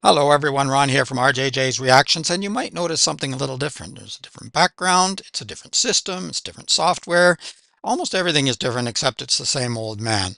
Hello everyone, Ron here from RJJ's Reactions, and you might notice something a little different. There's a different background, it's a different system, it's different software. Almost everything is different except it's the same old man.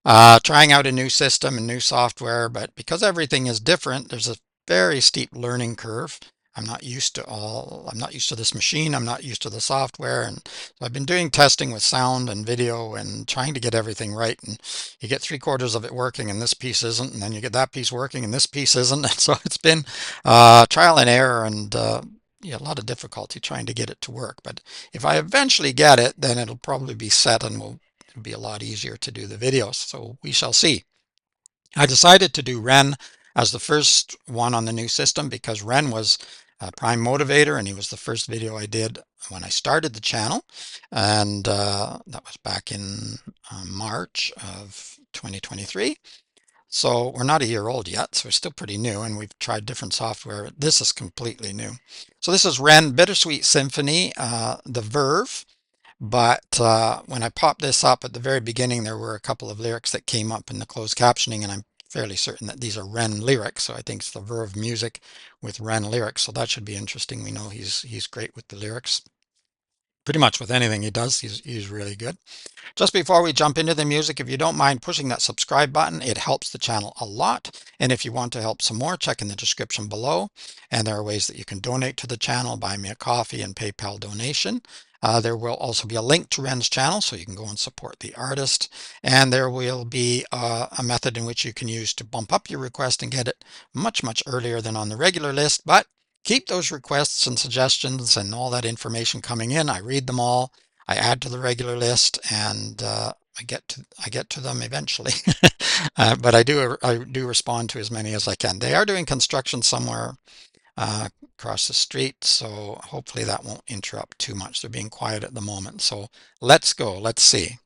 Trying out a new system and new software, but because everything is different, there's a very steep learning curve. I'm not used to this machine, I'm not used to the software, and so I've been doing testing with sound and video and trying to get everything right. And you get three-quarters of it working and this piece isn't, and then you get that piece working and this piece isn't. And so it's been trial and error and yeah, a lot of difficulty trying to get it to work. But if I eventually get it, then it'll probably be set and it'll be a lot easier to do the videos. So we shall see. I decided to do Ren as the first one on the new system because Ren was a prime motivator and he was the first video I did when I started the channel, and that was back in March of 2023. So we're not a year old yet, so we're still pretty new, and we've tried different software. This is completely new. So this is Ren Bittersweet Symphony, the Verve. But when I popped this up at the very beginning, there were a couple of lyrics that came up in the closed captioning, and I'm fairly certain that these are Ren lyrics. So I think it's the Verve music with Ren lyrics. So that should be interesting. We know he's great with the lyrics. Pretty much with anything he does, he's really good. Just before we jump into the music, if you don't mind pushing that subscribe button, it helps the channel a lot. And if you want to help some more, check in the description below. And there are ways that you can donate to the channel, buy me a coffee and PayPal donation. There will also be a link to Ren's channel, so you can go and support the artist. And there will be a method in which you can use to bump up your request and get it much, much earlier than on the regular list. But keep those requests and suggestions and all that information coming in. I read them all. I add to the regular list, and I get to them eventually. But I do respond to as many as I can. They are doing construction somewhere across the street, so hopefully that won't interrupt too much. They're being quiet at the moment. So let's go. Let's see.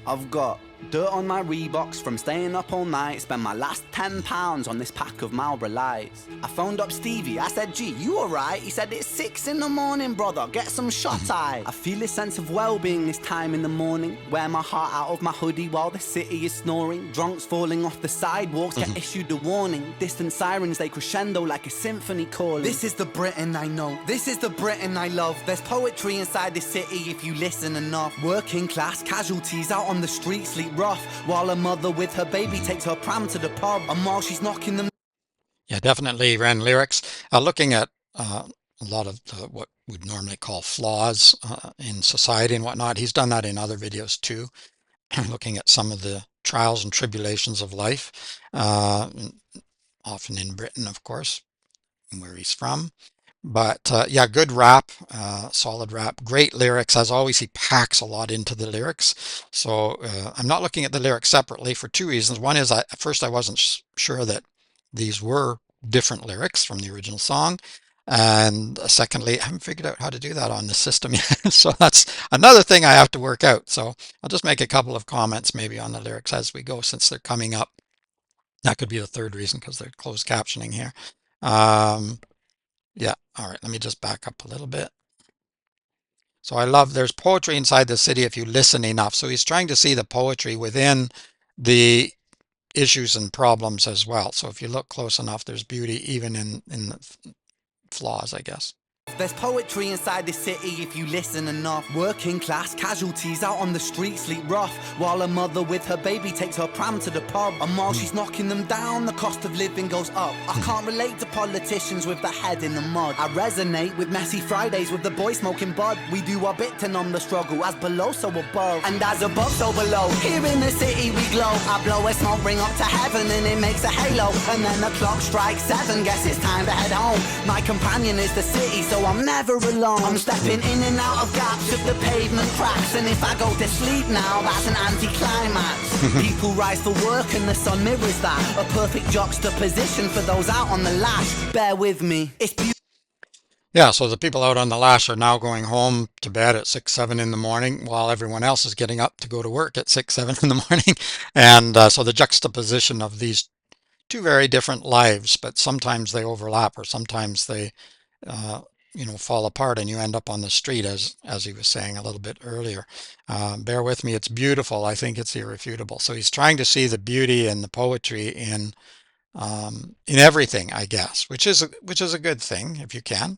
I've got dirt on my Reeboks from staying up all night. Spent my last £10 on this pack of Marlboro Lights. I phoned up Stevie, I said, gee, you alright? He said, it's 6 in the morning, brother, get some shut-eye. I feel a sense of well-being this time in the morning. Wear my heart out of my hoodie while the city is snoring. Drunks falling off the sidewalks get issued a warning. Distant sirens, they crescendo like a symphony calling. This is the Britain I know, this is the Britain I love. There's poetry inside this city if you listen enough. Working class casualties out on the street sleep rough, while a mother with her baby takes her pram to the pub, and while she's knocking them. Yeah, definitely Ren lyrics. Looking at a lot of what we'd normally call flaws in society and whatnot. He's done that in other videos too. Looking at some of the trials and tribulations of life, often in Britain, of course, where he's from. But yeah, good rap, solid rap, great lyrics. As always, he packs a lot into the lyrics. So I'm not looking at the lyrics separately for two reasons. One is at first I wasn't sure that these were different lyrics from the original song. And secondly, I haven't figured out how to do that on the system yet. So that's another thing I have to work out. So I'll just make a couple of comments maybe on the lyrics as we go, since they're coming up. That could be the third reason, because they're closed captioning here. Yeah, all right, let me just back up a little bit. So I love, there's poetry inside the city if you listen enough. So he's trying to see the poetry within the issues and problems as well. So if you look close enough, there's beauty even in the flaws, I guess. There's poetry inside this city if you listen enough. Working class casualties out on the street sleep rough, while a mother with her baby takes her pram to the pub, and while she's knocking them down, the cost of living goes up. I can't relate to politicians with their head in the mud. I resonate with messy Fridays with the boy smoking bud. We do our bit to numb the struggle, as below so above, and as above so below. Here in the city we glow. I blow a smoke ring up to heaven and it makes a halo, and then the clock strikes 7. Guess it's time to head home. My companion is the city, so I'm never alone. I'm stepping in and out of gaps of the pavement cracks, and if I go to sleep now, that's an anticlimax. People rise for work and the sun mirrors that. A perfect juxtaposition for those out on the lash. Bear with me, it's beautiful. Yeah, so the people out on the lash are now going home to bed at 6, 7 in the morning, while everyone else is getting up to go to work at 6, 7 in the morning. And so the juxtaposition of these two very different lives, but sometimes they overlap, or sometimes they fall apart and you end up on the street, as he was saying a little bit earlier. Bear with me, it's beautiful. I think it's irrefutable. So he's trying to see the beauty and the poetry in everything, I guess, which is a good thing if you can.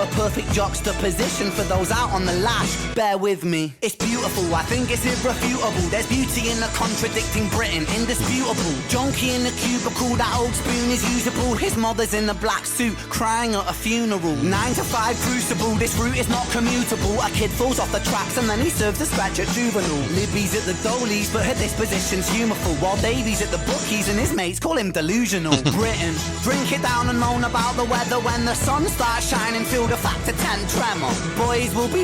A perfect juxtaposition for those out on the lash. Bear with me, it's beautiful, I think it's irrefutable. There's beauty in the contradicting Britain, indisputable. Junkie in the cubicle, that old spoon is usable. His mother's in a black suit, crying at a funeral. 9 to 5 crucible, this route is not commutable. A kid falls off the tracks and then he serves a scratch at juvenile. Libby's at the Dolies, but her disposition's humorful. While Davy's at the bookies and his mates call him delusional. Britain, drink it down and moan about the weather when the sun starts shining. Feel the factor 10 tremor. Boys will be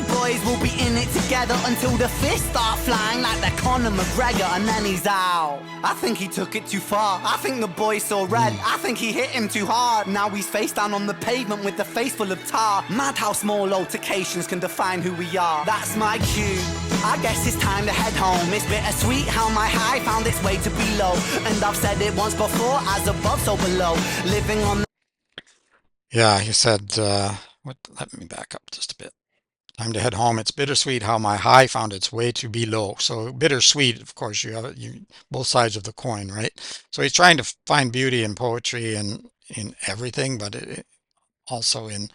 in it together until the fists start flying like they're Conor McGregor, and then he's out. I think he took it too far. I think the boy saw red. I think he hit him too hard. Now he's face down on the pavement with the face full of tar. Mad how small altercations can define who we are. That's my cue. I guess it's time to head home. It's bittersweet how my high found its way to below. And I've said it once before, as above so below. Living on the Yeah, he said, let me back up just a bit. Time to head home. It's bittersweet how my high found its way to be low. So bittersweet, of course, you have both sides of the coin, right? So he's trying to find beauty in poetry and in everything, but also in,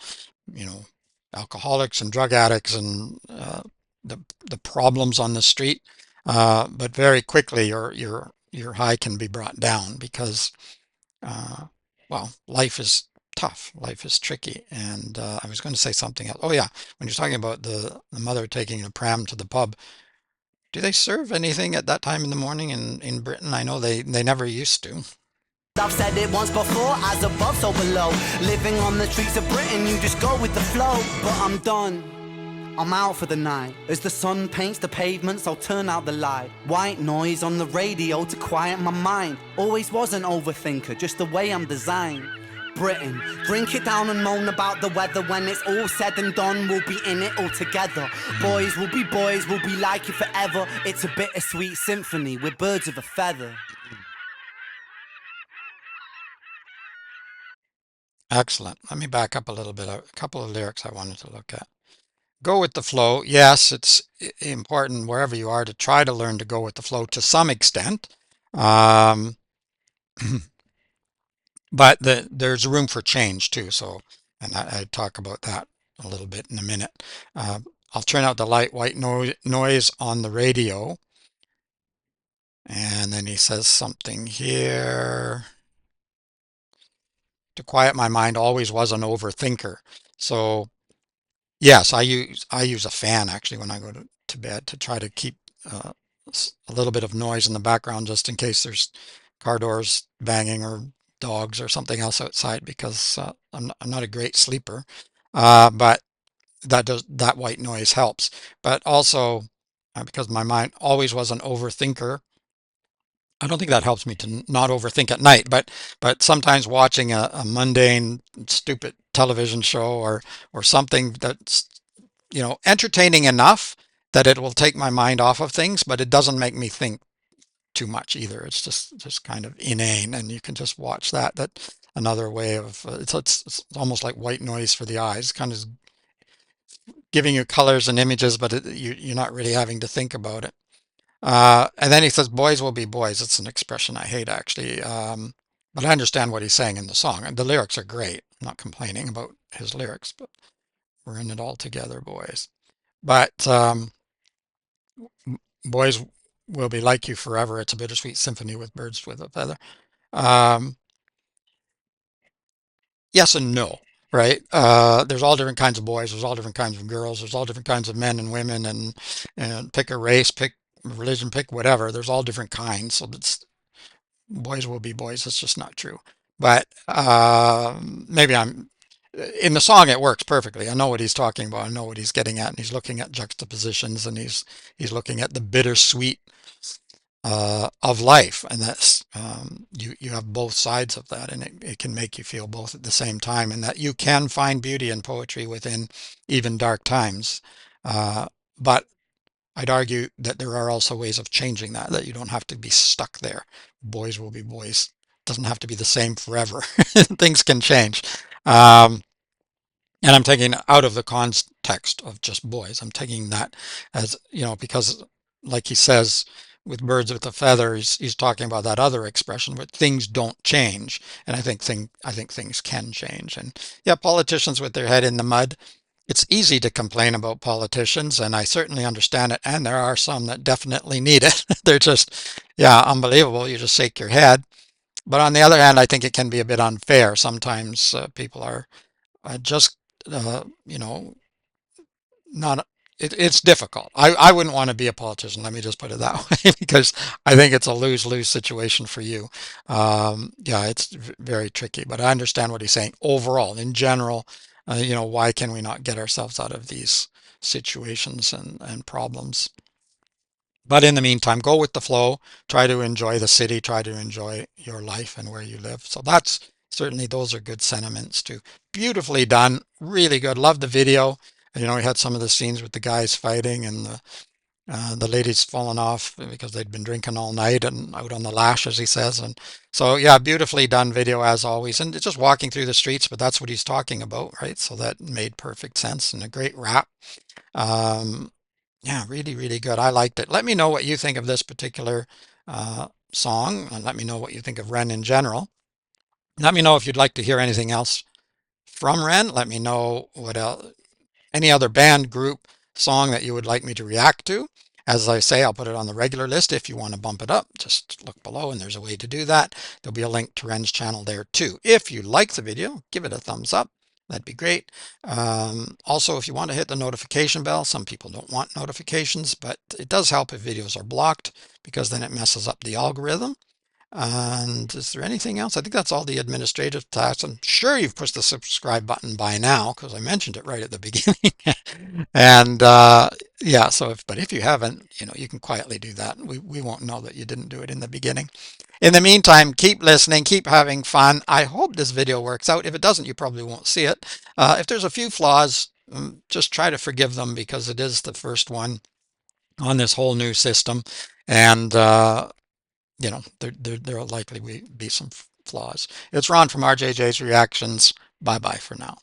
you know, alcoholics and drug addicts and the the problems on the street. But very quickly, your high can be brought down because uh, well, life is tough. Life is tricky. And I was going to say something else. Oh, yeah. When you're talking about the mother taking a pram to the pub, do they serve anything at that time in the morning in Britain? I know they never used to. I've said it once before, as above so below. Living on the streets of Britain, you just go with the flow. But I'm done. I'm out for the night. As the sun paints the pavements, I'll turn out the light. White noise on the radio to quiet my mind. Always was an overthinker, just the way I'm designed. Britain, drink it down and moan about the weather. When it's all said and done, we'll be in it all together. Boys, we'll be like you forever. It's a bittersweet symphony, we're birds of a feather. Excellent. Let me back up a little bit. A couple of lyrics I wanted to look at. Go with the flow. Yes, it's important wherever you are to try to learn to go with the flow to some extent. Um, but there's room for change too. So, and I talk about that a little bit in a minute. Uh, I'll turn out the light white noise on the radio. And then he says something here. To quiet my mind always was an overthinker. So yes, I use a fan actually when I go to bed to try to keep uh, a little bit of noise in the background just in case there's car doors banging or dogs or something else outside because I'm not a great sleeper. But that white noise helps. But also because my mind always was an overthinker, I don't think that helps me to not overthink at night, but sometimes watching a mundane, stupid television show or something that's entertaining enough that it will take my mind off of things, but it doesn't make me think too much either. It's just kind of inane, and you can just watch that. That another way of it's almost like white noise for the eyes, kind of giving you colors and images, but you're not really having to think about it. And then he says, "Boys will be boys." It's an expression I hate, actually. But I understand what he's saying in the song. And the lyrics are great. I'm not complaining about his lyrics, but we're in it all together, boys. But boys will be like you forever. It's a bittersweet symphony with birds with a feather. Um, yes and no, right? There's all different kinds of boys. There's all different kinds of girls. There's all different kinds of men and women, and pick a race, pick religion, pick whatever. There's all different kinds. So it's boys will be boys. It's just not true. But maybe I'm in the song. It works perfectly. I know what he's talking about. I know what he's getting at, and he's looking at juxtapositions, and he's looking at the bittersweet of life, and that's you have both sides of that, and it can make you feel both at the same time, and that you can find beauty in poetry within even dark times. But I'd argue that there are also ways of changing that you don't have to be stuck there. Boys will be boys. It doesn't have to be the same forever. Things can change. Um, And I'm taking it out of the context of just boys. I'm taking that as, because like he says, with birds with a feather, he's talking about that other expression, but things don't change. And I think things can change. And yeah, politicians with their head in the mud. It's easy to complain about politicians, and I certainly understand it. And there are some that definitely need it. They're just, yeah, unbelievable. You just shake your head. But on the other hand, I think it can be a bit unfair. Sometimes people are just, you know, not. It's difficult. I wouldn't want to be a politician. Let me just put it that way, because I think it's a lose-lose situation for you. Yeah, it's very tricky. But I understand what he's saying. Overall, in general, why can we not get ourselves out of these situations and problems? But in the meantime, go with the flow. Try to enjoy the city. Try to enjoy your life and where you live. So that's certainly, those are good sentiments too. Beautifully done. Really good. Love the video. We had some of the scenes with the guys fighting and the ladies falling off because they'd been drinking all night and out on the lash, as he says. And so, yeah, beautifully done video as always. And it's just walking through the streets, but that's what he's talking about, right? So that made perfect sense, and a great rap. Um, yeah, really, really good. I liked it. Let me know what you think of this particular song, and let me know what you think of Ren in general. Let me know if you'd like to hear anything else from Ren. Let me know what else, any other band, group, song that you would like me to react to. As I say, I'll put it on the regular list. If you want to bump it up, just look below and there's a way to do that. There'll be a link to Ren's channel there too. If you like the video, give it a thumbs up. That'd be great. Also, if you want to hit the notification bell, some people don't want notifications, but it does help if videos are blocked, because then it messes up the algorithm. And is there anything else? I think that's all the administrative tasks. I'm sure you've pushed the subscribe button by now, because I mentioned it right at the beginning. And yeah, but if you haven't, you can quietly do that. We won't know that you didn't do it in the beginning. In the meantime, keep listening, keep having fun. I hope this video works out. If it doesn't, you probably won't see it. If there's a few flaws, just try to forgive them, because it is the first one on this whole new system. And there'll likely be some flaws. It's Ron from RJJ's Reactions. Bye bye for now.